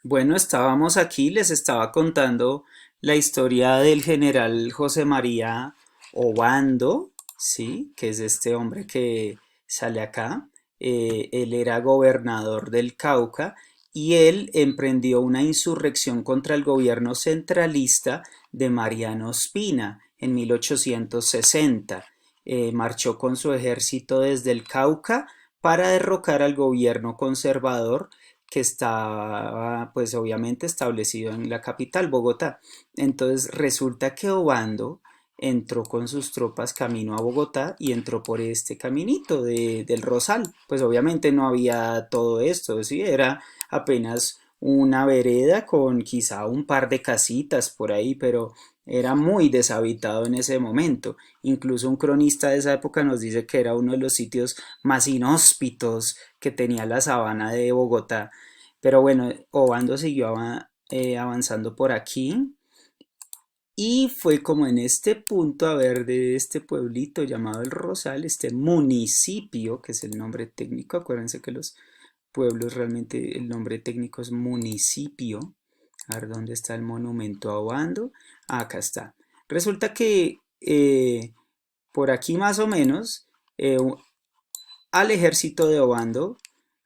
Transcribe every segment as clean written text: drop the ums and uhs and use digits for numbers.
Bueno, estábamos aquí, les estaba contando la historia del general José María Obando, ¿sí? Que es este hombre que sale acá. Él era gobernador del Cauca y él emprendió una insurrección contra el gobierno centralista de Mariano Ospina en 1860. Marchó con su ejército desde el Cauca para derrocar al gobierno conservador que estaba pues obviamente establecido en la capital, Bogotá. Entonces resulta que Obando entró con sus tropas camino a Bogotá y entró por este caminito del Rosal. Pues obviamente no había todo esto, ¿sí? Era apenas una vereda con quizá un par de casitas por ahí, pero era muy deshabitado en ese momento. Incluso un cronista de esa época nos dice que era uno de los sitios más inhóspitos que tenía la sabana de Bogotá. Pero bueno, Obando siguió avanzando por aquí y fue como en este punto, a ver, de este pueblito llamado El Rosal, este municipio, que es el nombre técnico. Acuérdense que los pueblos realmente el nombre técnico es municipio. A ver dónde está el monumento a Obando. Acá está. Resulta que por aquí más o menos, eh, al ejército de Obando,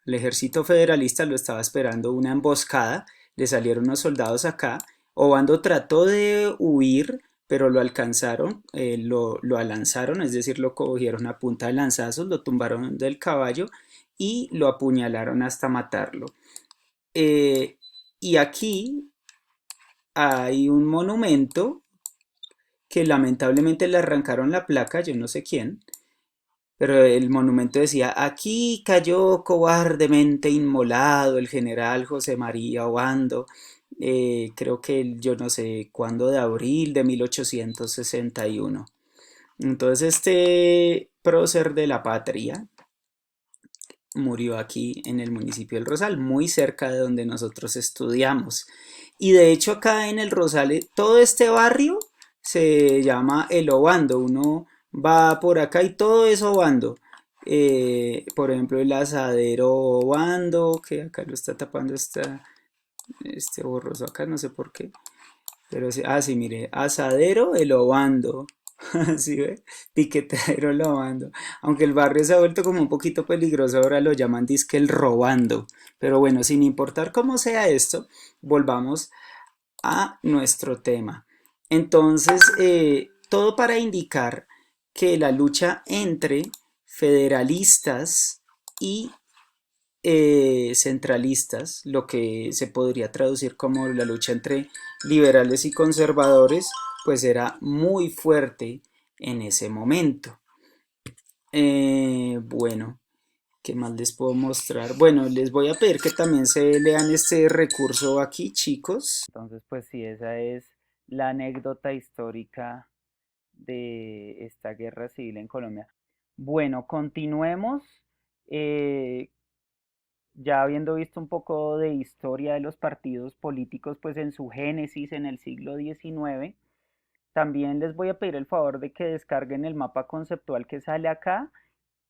el ejército federalista lo estaba esperando una emboscada, le salieron unos soldados acá, Obando trató de huir, pero lo alcanzaron, lo alanzaron, es decir, lo cogieron a punta de lanzazos, lo tumbaron del caballo y lo apuñalaron hasta matarlo. Eh, y aquí hay un monumento que lamentablemente le arrancaron la placa, yo no sé quién, pero el monumento decía, aquí cayó cobardemente inmolado el general José María Obando, creo que yo no sé cuándo de abril de 1861. Entonces este prócer de la patria murió aquí en el municipio del Rosal, muy cerca de donde nosotros estudiamos. Y de hecho acá en el Rosal, todo este barrio se llama El Obando. Uno va por acá y todo es Obando. Por ejemplo, el asadero Obando, que acá lo está tapando este borroso acá, no sé por qué. Pero sí, sí, mire, asadero El Obando. ¿Sí ve? Piquetero Lobando. Aunque el barrio se ha vuelto como un poquito peligroso, ahora lo llaman disque el Robando. Pero bueno, sin importar cómo sea esto, volvamos a nuestro tema. Entonces, todo para indicar que la lucha entre federalistas y centralistas, lo que se podría traducir como la lucha entre liberales y conservadores, pues era muy fuerte en ese momento. Bueno, ¿qué más les puedo mostrar? Bueno, les voy a pedir que también se lean este recurso aquí, chicos. Entonces, pues sí, esa es la anécdota histórica de esta guerra civil en Colombia. Bueno, continuemos. Eh, ya habiendo visto un poco de historia de los partidos políticos, pues en su génesis en el siglo XIX, también les voy a pedir el favor de que descarguen el mapa conceptual que sale acá,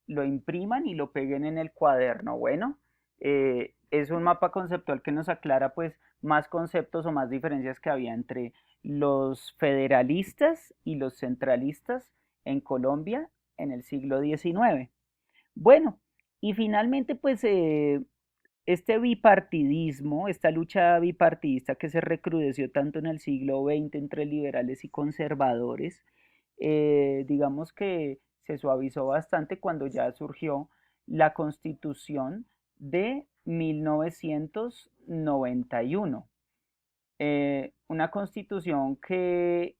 lo impriman y lo peguen en el cuaderno. Bueno, es un mapa conceptual que nos aclara pues más conceptos o más diferencias que había entre los federalistas y los centralistas en Colombia en el siglo XIX. Bueno, y finalmente pues este bipartidismo, esta lucha bipartidista que se recrudeció tanto en el siglo XX entre liberales y conservadores, digamos que se suavizó bastante cuando ya surgió la Constitución de 1991. Una constitución que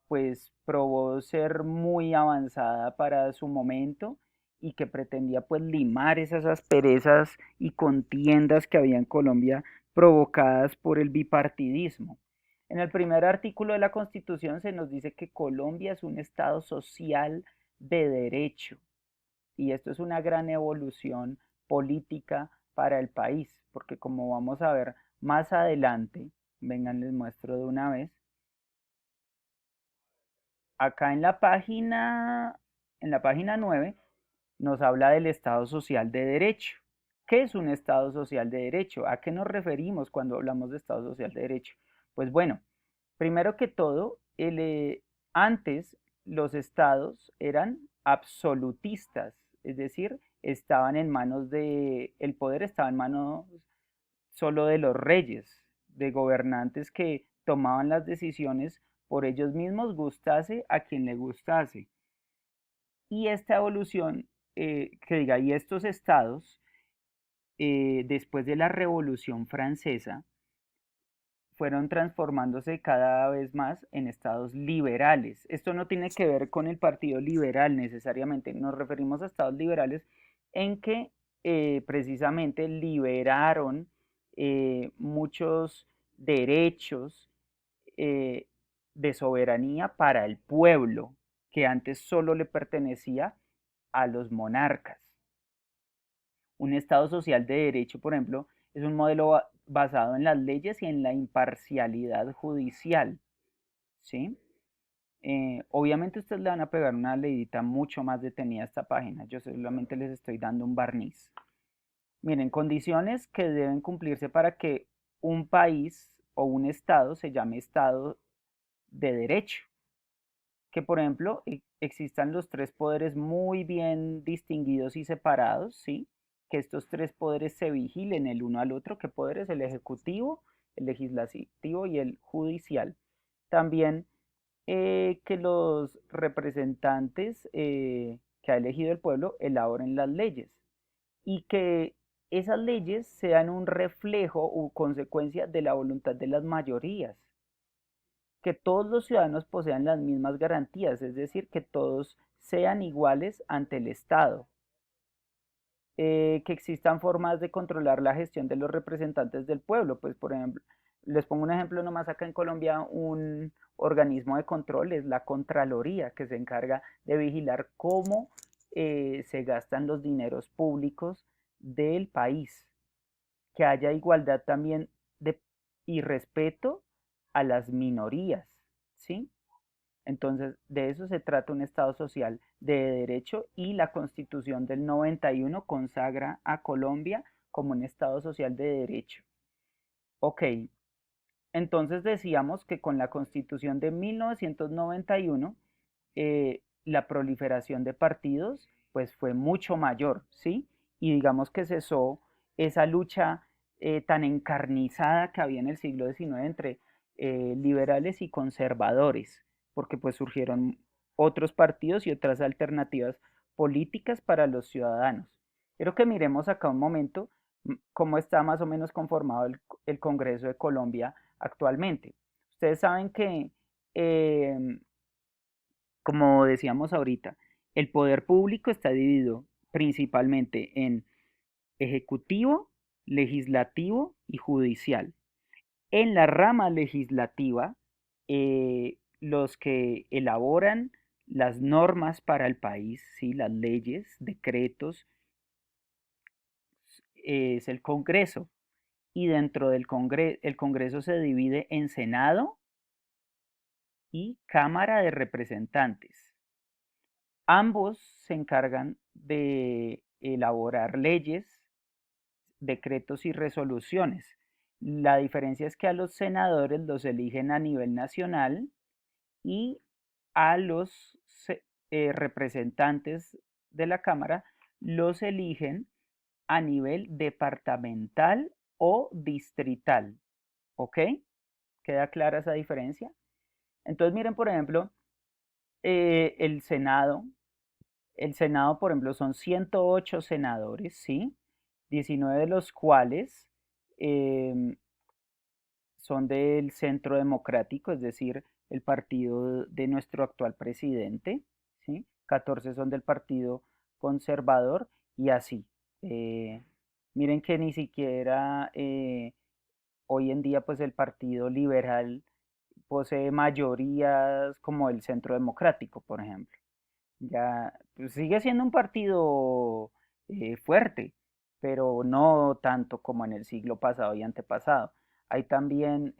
pues probó ser muy avanzada para su momento y que pretendía pues limar esas asperezas y contiendas que había en Colombia provocadas por el bipartidismo. En el primer artículo de la Constitución se nos dice que Colombia es un estado social de derecho y esto es una gran evolución política para el país, porque como vamos a ver más adelante, vengan les muestro de una vez, acá en la página 9 nos habla del Estado Social de Derecho. ¿Qué es un Estado social de derecho? ¿A qué nos referimos cuando hablamos de Estado social de derecho? Pues bueno, primero que todo, antes los estados eran absolutistas, es decir, estaban en manos el poder estaba en manos solo de los reyes, de gobernantes que tomaban las decisiones por ellos mismos, gustase a quien le gustase. Y esta evolución, y estos estados, después de la Revolución Francesa, fueron transformándose cada vez más en estados liberales. Esto no tiene que ver con el Partido Liberal necesariamente, nos referimos a estados liberales en que precisamente liberaron muchos derechos eh, de soberanía para el pueblo, que antes solo le pertenecía a los monarcas. Un Estado social de derecho, por ejemplo, es un modelo basado en las leyes y en la imparcialidad judicial, ¿sí? Obviamente ustedes le van a pegar una leidita mucho más detenida a esta página, yo solamente les estoy dando un barniz. Miren, condiciones que deben cumplirse para que un país o un estado se llame Estado de Derecho. Que, por ejemplo, existan los tres poderes muy bien distinguidos y separados, ¿sí? Que estos tres poderes se vigilen el uno al otro. ¿Qué poder es? El ejecutivo, el legislativo y el judicial. También que los representantes que ha elegido el pueblo elaboren las leyes y que esas leyes sean un reflejo o consecuencia de la voluntad de las mayorías, que todos los ciudadanos posean las mismas garantías, es decir, que todos sean iguales ante el Estado, que existan formas de controlar la gestión de los representantes del pueblo, pues por ejemplo, les pongo un ejemplo nomás acá en Colombia, un organismo de control es la Contraloría, que se encarga de vigilar cómo se gastan los dineros públicos del país, que haya igualdad también y respeto a las minorías, ¿sí? Entonces, de eso se trata un Estado social de derecho y la Constitución del 91 consagra a Colombia como un Estado social de derecho. Ok, entonces decíamos que con la Constitución de 1991 la proliferación de partidos pues fue mucho mayor, ¿sí? Y digamos que cesó esa lucha tan encarnizada que había en el siglo XIX entre liberales y conservadores, porque pues surgieron otros partidos y otras alternativas políticas para los ciudadanos. Quiero que miremos acá un momento cómo está más o menos conformado el Congreso de Colombia actualmente. Ustedes saben que eh, como decíamos ahorita, el poder público está dividido principalmente en ejecutivo, legislativo y judicial. En la rama legislativa, los que elaboran las normas para el país, ¿sí? Las leyes, decretos, es el Congreso. Y dentro del el Congreso se divide en Senado y Cámara de Representantes. Ambos se encargan de elaborar leyes, decretos y resoluciones. La diferencia es que a los senadores los eligen a nivel nacional y a los representantes de la Cámara los eligen a nivel departamental o distrital. ¿Ok? ¿Queda clara esa diferencia? Entonces miren, por ejemplo, el Senado. El Senado, por ejemplo, son 108 senadores, ¿sí? 19 de los cuales em, son del Centro Democrático, es decir, el partido de nuestro actual presidente, ¿sí? 14 son del Partido Conservador y así. Eh, Miren que ni siquiera hoy en día pues el Partido Liberal posee mayorías como el Centro Democrático, por ejemplo. Ya pues sigue siendo un partido fuerte, pero no tanto como en el siglo pasado y antepasado. Hay también,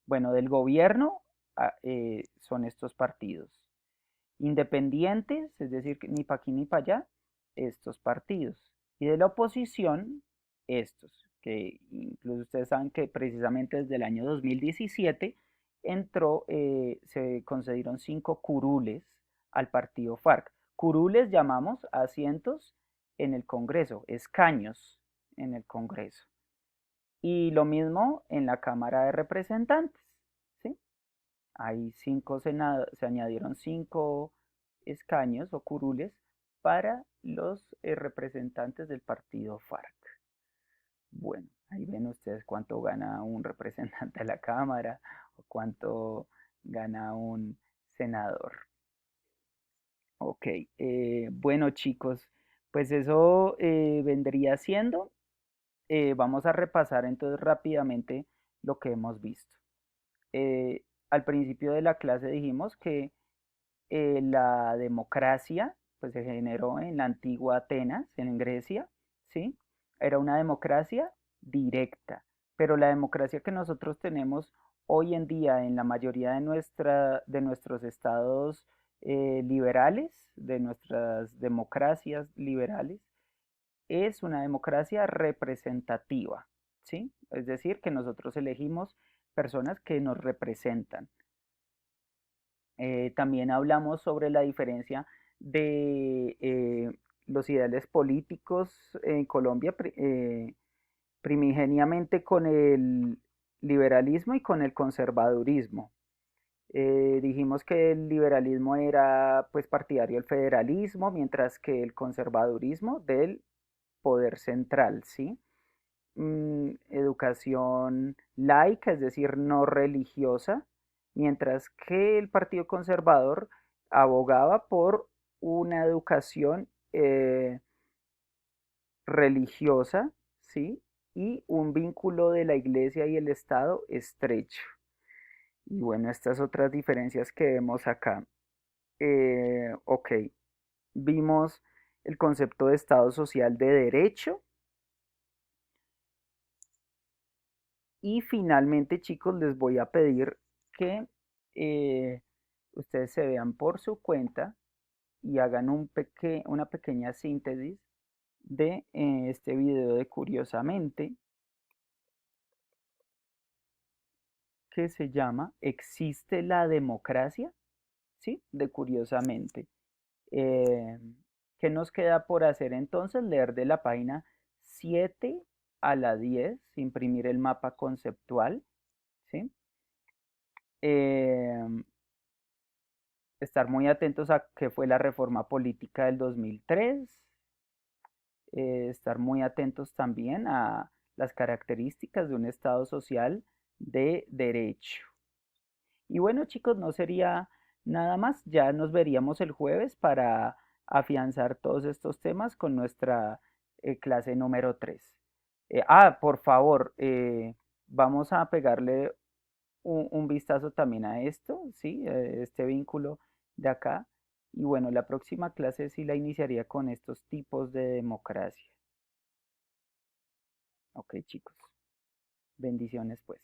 bueno, del gobierno son estos partidos. Independientes, es decir, ni para aquí ni para allá, estos partidos. Y de la oposición, estos, que incluso ustedes saben que precisamente desde el año 2017 se concedieron 5 curules al partido FARC. Curules llamamos asientos en el Congreso, escaños en el Congreso. Y lo mismo en la Cámara de Representantes, ¿sí? Se añadieron 5 escaños o curules para los representantes del partido FARC. Bueno, ahí ven ustedes cuánto gana un representante de la Cámara o cuánto gana un senador. Ok, bueno chicos, pues eso vendría siendo. Vamos a repasar entonces rápidamente lo que hemos visto. Al principio de la clase dijimos que la democracia pues se generó en la antigua Atenas, en Grecia, ¿sí? Era una democracia directa, pero la democracia que nosotros tenemos hoy en día en la mayoría de nuestros estados liberales, de nuestras democracias liberales, es una democracia representativa, ¿sí? Es decir, que nosotros elegimos personas que nos representan. También hablamos sobre la diferencia de los ideales políticos en Colombia primigeniamente con el liberalismo y con el conservadurismo. Dijimos que el liberalismo era pues partidario del federalismo, mientras que el conservadurismo del poder central, ¿sí? Educación laica, es decir, no religiosa, mientras que el Partido Conservador abogaba por una educación religiosa, ¿sí? Y un vínculo de la iglesia y el Estado estrecho. Y bueno, estas otras diferencias que vemos acá. Ok, vimos el concepto de Estado social de derecho. Y finalmente, chicos, les voy a pedir que ustedes se vean por su cuenta y hagan una pequeña síntesis de este video de Curiosamente, que se llama ¿Existe la democracia? ¿Sí? De Curiosamente. Eh, ¿Qué nos queda por hacer entonces? Leer de la página 7 a la 10, imprimir el mapa conceptual, ¿sí? Eh, Estar muy atentos a qué fue la reforma política del 2003, estar muy atentos también a las características de un Estado social de derecho. Y bueno, chicos, no sería nada más, ya nos veríamos el jueves para afianzar todos estos temas con nuestra clase número 3. Por favor, vamos a pegarle un vistazo también a esto, ¿sí? Este vínculo de acá. Y bueno, la próxima clase sí la iniciaría con estos tipos de democracia. Ok, chicos. Bendiciones, pues.